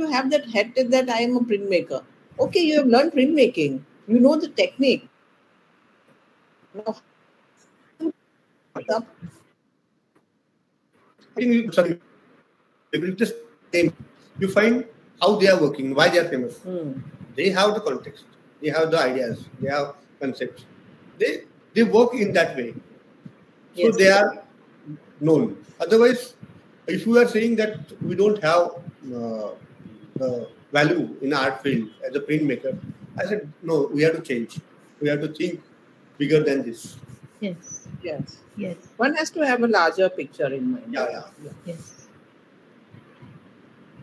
have that head that I am a printmaker. Okay, you have learned printmaking, you know the technique. Now, I think you just you find how they are working, why they are famous. They have the context, they have the ideas, they have concepts. They work in that way. So yes. they are known. Otherwise, if you are saying that we don't have the value in art field as a printmaker, I said no. We have to change. We have to think bigger than this. Yes. Yes. Yes. One has to have a larger picture in mind. Yeah. Yes.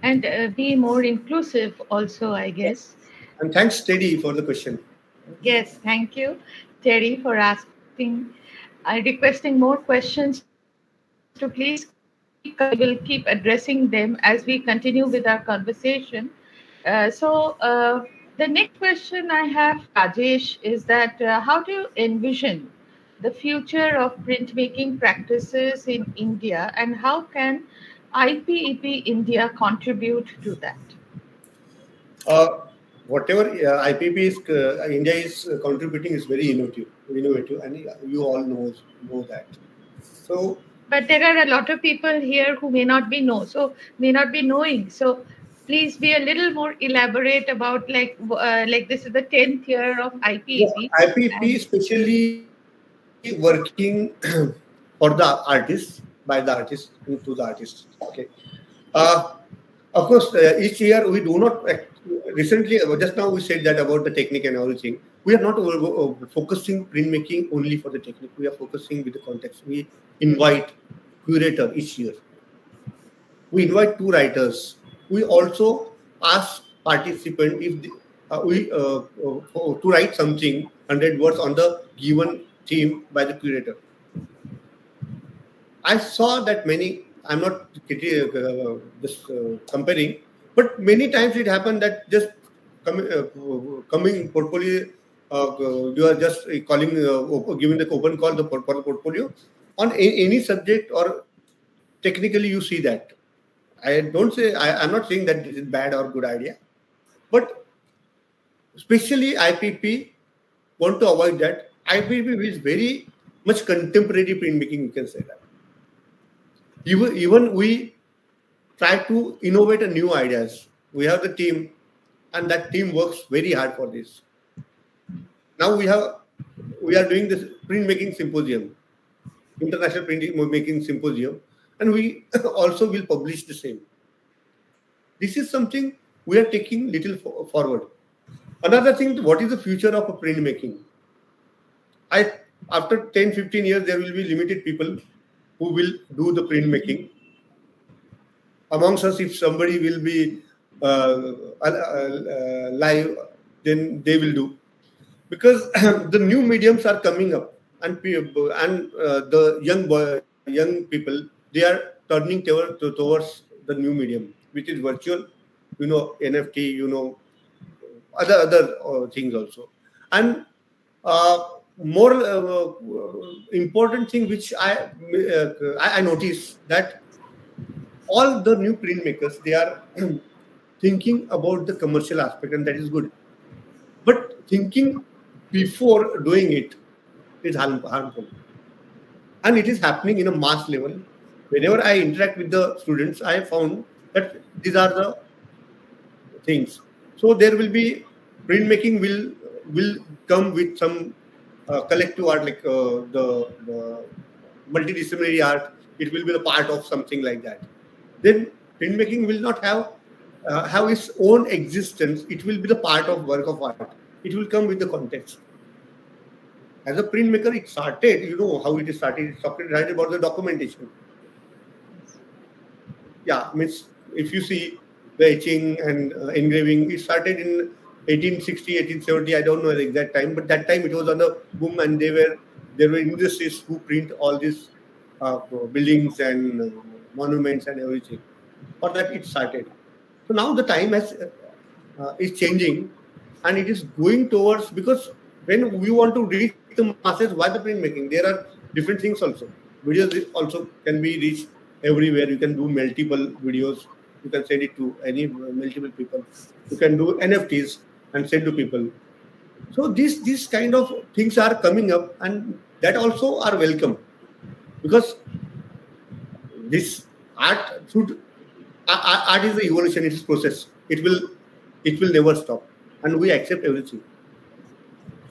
And be more inclusive also, I guess. And thanks, Teddy, for the question. Yes, thank you, Terry, for asking. Requesting more questions to please keep coming. We'll keep addressing them as we continue with our conversation. The next question I have, Rajesh, is that how do you envision the future of printmaking practices in India, and how can IPEP India contribute to that? Whatever IPP is India is contributing is very innovative, and you all know that. So, But there are a lot of people here who may not be knowing. So please be a little more elaborate about like this is the 10th year of IPEP. IPP especially working for the artists, by the artists, to the artists. Okay. Uh, Of course, each year we do not. Recently, just now we said that about the technique and everything. We are not focusing printmaking only for the technique. We are focusing with the context. We invite curator each year. We invite two writers. We also ask participant if we to write something 100 words on the given theme by the curator. I saw that many. I'm not just comparing, but many times it happened that just coming portfolio, you are just calling, giving the open call for the portfolio on any subject, or technically you see that. I'm not saying that this is bad or good idea, but especially IPP want to avoid that. IPP is very much contemporary printmaking. You can say that. Even we try to innovate a new ideas. We have the team, and that team works very hard for this. Now we are doing this printmaking symposium, international printmaking symposium, and we also will publish the same. This is something we are taking little forward. Another thing, what is the future of printmaking? After 10, 15 years, there will be limited people who will do the printmaking. Amongst us, if somebody will be live, then they will do. Because the new mediums are coming up, and the young people, they are turning towards the new medium, which is virtual, NFT, other things also. And more important thing which I noticed that all the new printmakers, they are thinking about the commercial aspect, and that is good. But thinking before doing it is harmful. And it is happening in a mass level. Whenever I interact with the students, I found that these are the things. So there will be printmaking will come with some collective art, like the multidisciplinary art. It will be a part of something like that. Then printmaking will not have its own existence. It will be the part of work of art. It will come with the context. As a printmaker, it started. You know how it started. It started about the documentation. Yeah, means if you see the etching and engraving, it started in 1860, 1870. I don't know the exact time, but that time it was on a boom, and there were industries who print all these buildings and monuments and everything. For that, it started. So now the time is changing, and it is going towards, because when we want to reach the masses, why the printmaking? There are different things also. Videos also can be reached everywhere. You can do multiple videos. You can send it to any multiple people. You can do NFTs and send to people. So these kind of things are coming up, and that also are welcome, because this art is the evolution. It's a process. It will never stop, and we accept everything.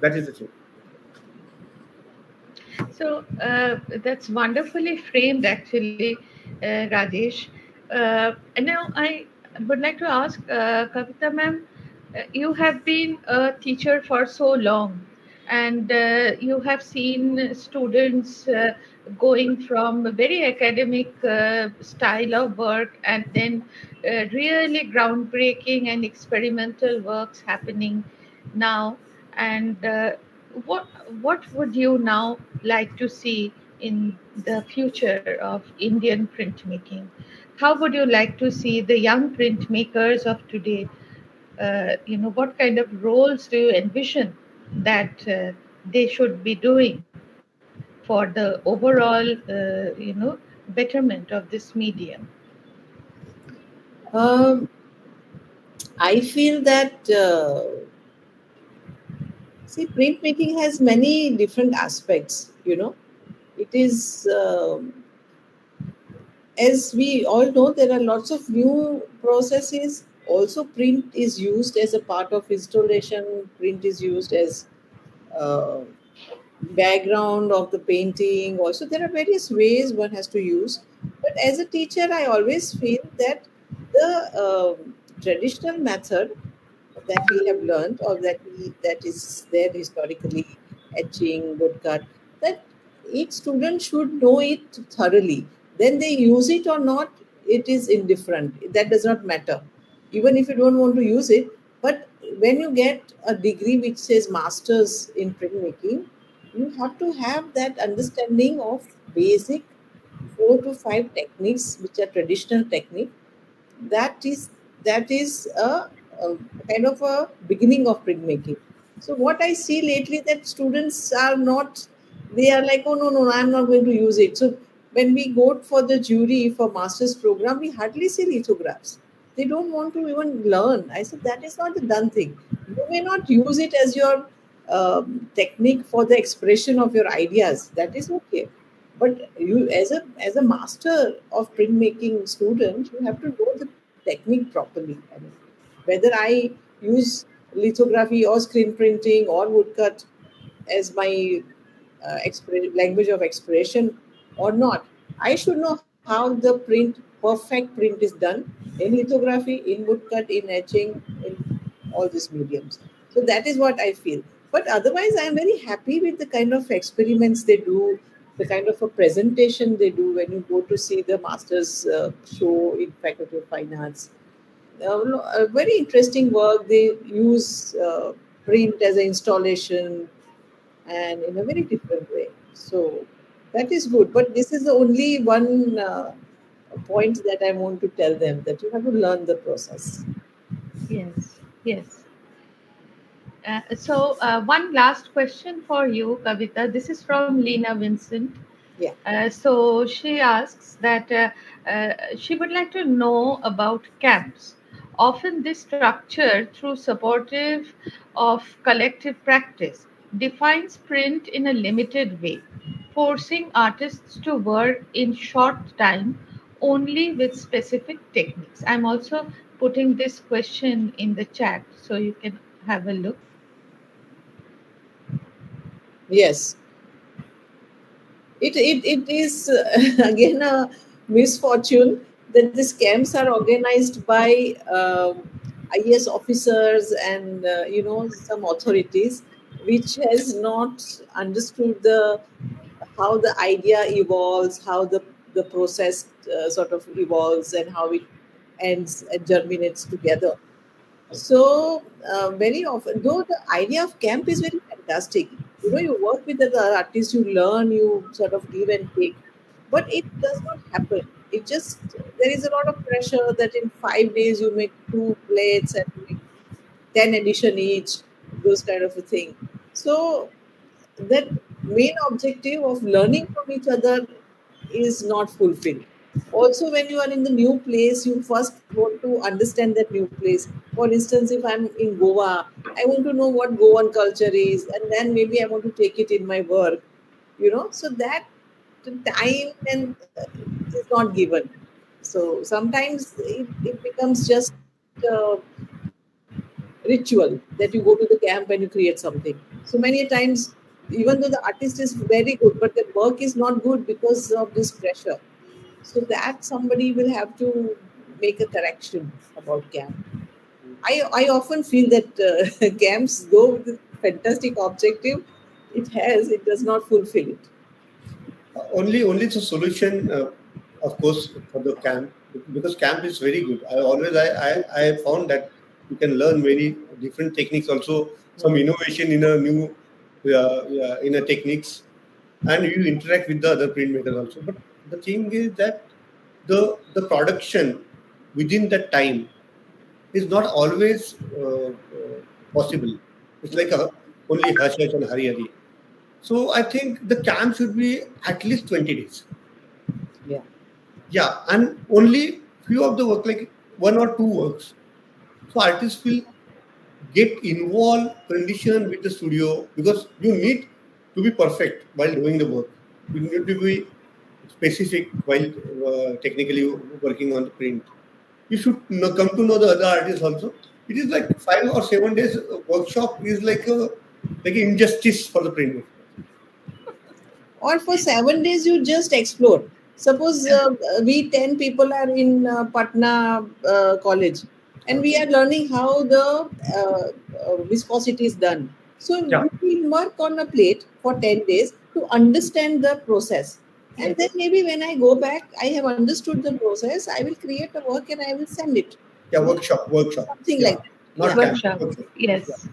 That is the thing. So that's wonderfully framed, actually, Rajesh. And now I would like to ask Kavita ma'am, you have been a teacher for so long, and you have seen students going from a very academic style of work, and then really groundbreaking and experimental works happening now. And what would you now like to see in the future of Indian printmaking? How would you like to see the young printmakers of today? What kind of roles do you envision that they should be doing for the overall, betterment of this medium? I feel that printmaking has many different aspects. It is, as we all know, there are lots of new processes. Also, print is used as a part of installation. Print is used as uh, background of the painting. Also, there are various ways one has to use. But as a teacher, I always feel that the traditional method that we have learned, or that is there historically, etching, woodcut, that each student should know it thoroughly. Then they use it or not, it is indifferent. That does not matter. Even if you don't want to use it, but when you get a degree which says masters in printmaking, you have to have that understanding of basic 4 to 5 techniques which are traditional technique. That is a kind of a beginning of printmaking. So what I see lately, that students are not, they are like, oh no, I'm not going to use it. So when we go for the jury for master's program, we hardly see lithographs. They don't want to even learn. I said that is not the done thing. You may not use it as your technique for the expression of your ideas. That is okay, but you, as a master of printmaking student, you have to know the technique properly. I mean, whether I use lithography or screen printing or woodcut as my language of expression or not, I should know how the perfect print is done in lithography, in woodcut, in etching, in all these mediums. So that is what I feel. But otherwise, I am very happy with the kind of experiments they do, the kind of a presentation they do when you go to see the masters show in Faculty of Fine Arts. A very interesting work. They use print as an installation and in a very different way. So that is good. But this is the only one point that I want to tell them, that you have to learn the process. Yes, yes. So one last question for you, Kavita. This is from Lena Vincent. Yeah. So she asks that she would like to know about camps. Often this structure, through supportive of collective practice, defines print in a limited way, forcing artists to work in short time only with specific techniques. I'm also putting this question in the chat so you can have a look. Yes. It is again a misfortune that these camps are organized by IAS officers and some authorities, which has not understood the how the idea evolves, how the process sort of evolves, and how it ends and germinates together. So very often, though the idea of camp is very fantastic, you work with the artists, you learn, you sort of give and take, but it does not happen. It just, there is a lot of pressure that in 5 days you make 2 plates and make 10 edition each, those kind of a thing. So that main objective of learning from each other is not fulfilled. Also, when you are in the new place, you first want to understand that new place. For instance, if I'm in Goa, I want to know what Goan culture is, and then maybe I want to take it in my work. So that time and is not given. So sometimes it becomes just ritual that you go to the camp and you create something. So many times, even though the artist is very good, but the work is not good because of this pressure. So that somebody will have to make a correction about camp. I often feel that camps, though with a fantastic objective, it does not fulfill it. Only the solution, of course, for the camp, because camp is very good. I found that you can learn many different techniques, also some innovation in a new in a techniques, and you interact with the other printmakers also. But the thing is that the production within that time is not always possible. It's like only hush hush and hurry hurry. So I think the camp should be at least 20 days. Yeah. Yeah, and only few of the work, like 1 or 2 works. So artists will get involved, condition with the studio, because you need to be perfect while doing the work. You need to be specific while technically working on the print. You should come to know the other artists also. It is like 5 or 7 days workshop is like an injustice for the print. Or for 7 days, you just explore. Suppose we 10 people are in Patna college, and we are learning how the viscosity is done. So Yeah. we will work on a plate for 10 days to understand the process. And then maybe when I go back, I have understood the process. I will create a work and I will send it. Yeah, workshop. Something Yeah, like that. not Yeah. camp. Workshop. Workshop. Yes.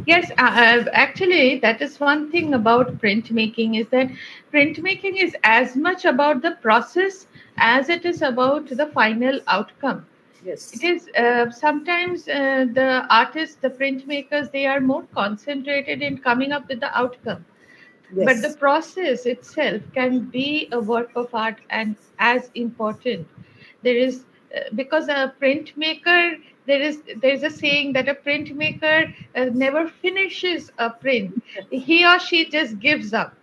Yes, actually, that is one thing about printmaking is that printmaking is as much about the process as it is about the final outcome. It Yes. is sometimes the artists, the printmakers, they are more concentrated in coming up with the outcome. But the Yes. process itself can be a work of art and as important. There is because a printmaker, there is a saying that a printmaker never finishes a print. He or she just gives up.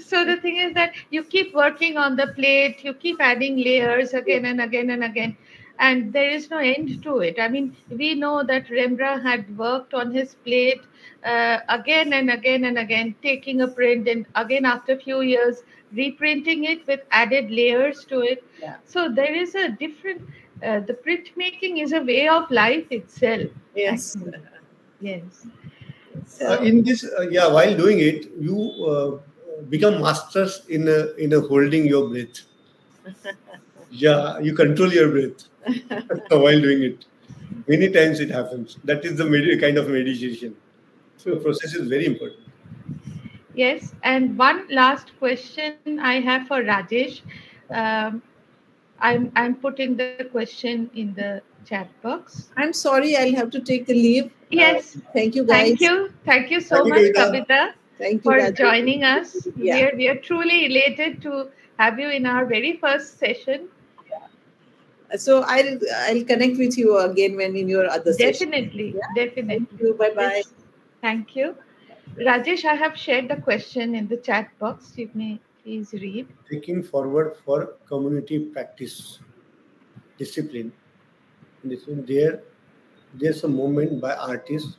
So the thing is that you keep working on the plate, you keep adding layers again and again and again, and there is no end to it. I mean, we know that Rembrandt had worked on his plate again and again and again, taking a print and again after a few years reprinting it with added layers to it. Yeah. So there is a different. The printmaking is a way of life itself. Yes. Actually. Yes. So In this, while doing it, you become masters in a holding your breath. Yeah, you control your breath while doing it. Many times it happens. That is the kind of meditation. So process is very important. yes, and one last question I have for Rajesh. Um, I'm putting the question in the chat box. I'm sorry, I'll have to take the leave. Yes, Thank you, thank guys. you. Thank you so Thank you, much, Kavita. Kavita, Thank you, for Rajesh. joining us. Yeah. We are truly elated to have you in our very first session. So I'll connect with you again when in your other session. Definitely, Yeah. Thank definitely. you. Bye bye. Yes, thank you. Rajesh, I have shared the question in the chat box. You may please read. Taking forward for community practice discipline. There's a movement by artists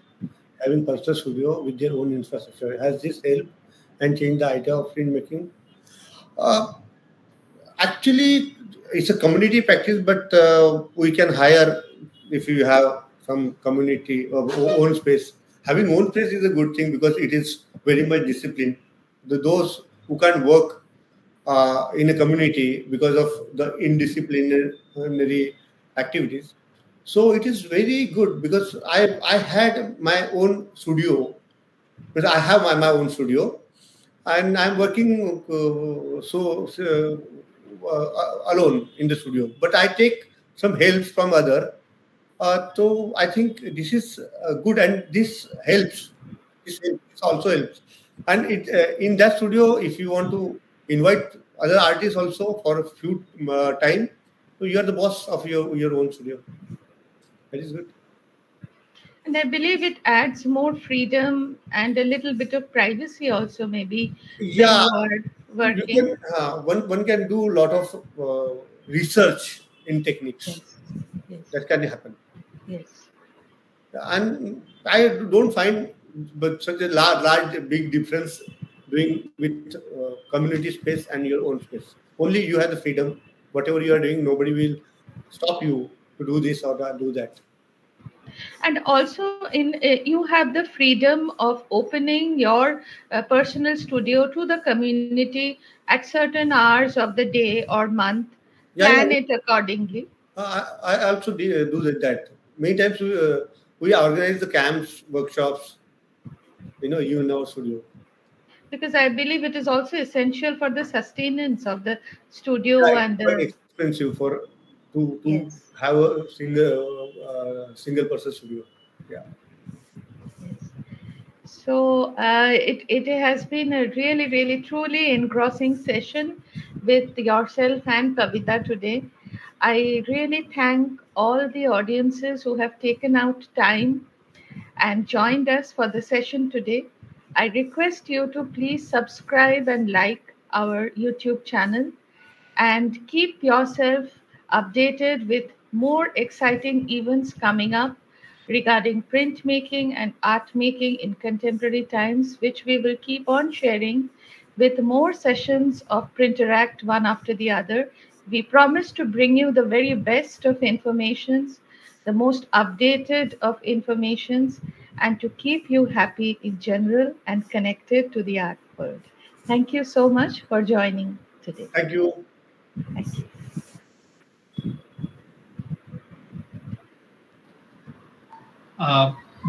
having personal studio with their own infrastructure. Has this helped and changed the idea of printmaking? Uh, Actually, it's a community practice, but we can hire if you have some community of own space. Having own space is a good thing because it is very much disciplined. Those who can't work in a community because of the indisciplinary activities. So it is very good because I had my own studio, because I have my own studio, and I'm working alone in the studio. But I take some help from other. So I think this is good, and this helps. This also helps. And in that studio, if you want to invite other artists also for a few time, so you are the boss of your own studio. That is good. And I believe it adds more freedom and a little bit of privacy also, maybe when Yeah, you are you can. working. One can do a lot of research in techniques. Yes, yes, That can happen. yes. And I don't find but such a large big difference doing with community space and your own space. Only you have the freedom. Whatever you are doing, nobody will stop you to do this or do that. And also, in you have the freedom of opening your personal studio to the community at certain hours of the day or month. Yeah, yeah. Plan it accordingly. I also do that. Many times we organize the camps, workshops. You in our studio. Because I believe it is also essential for the sustenance of the Yeah, studio it's and quite the expensive for to yes. have a single person studio. Yeah. Yes. So it has been a really, really, truly engrossing session with yourself and Kavita today. I really thank all the audiences who have taken out time and joined us for the session today. I request you to please subscribe and like our YouTube channel and keep yourself updated with more exciting events coming up regarding printmaking and art making in contemporary times, which we will keep on sharing with more sessions of Printeract one after the other. We promise to bring you the very best of informations, the most updated of informations, and to keep you happy in general and connected to the art world. Thank you so much for joining today. Thank you. Thank you.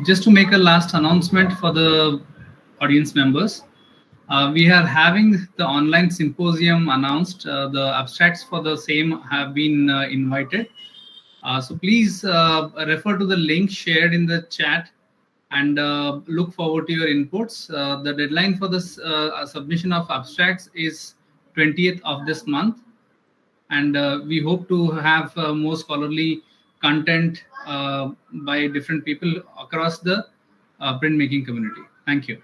Just to make a last announcement for the audience members, we are having the online symposium announced. The abstracts for the same have been invited. So please refer to the link shared in the chat and look forward to your inputs. The deadline for this submission of abstracts is 20th of this month. And we hope to have more scholarly content by different people across the printmaking community. Thank you.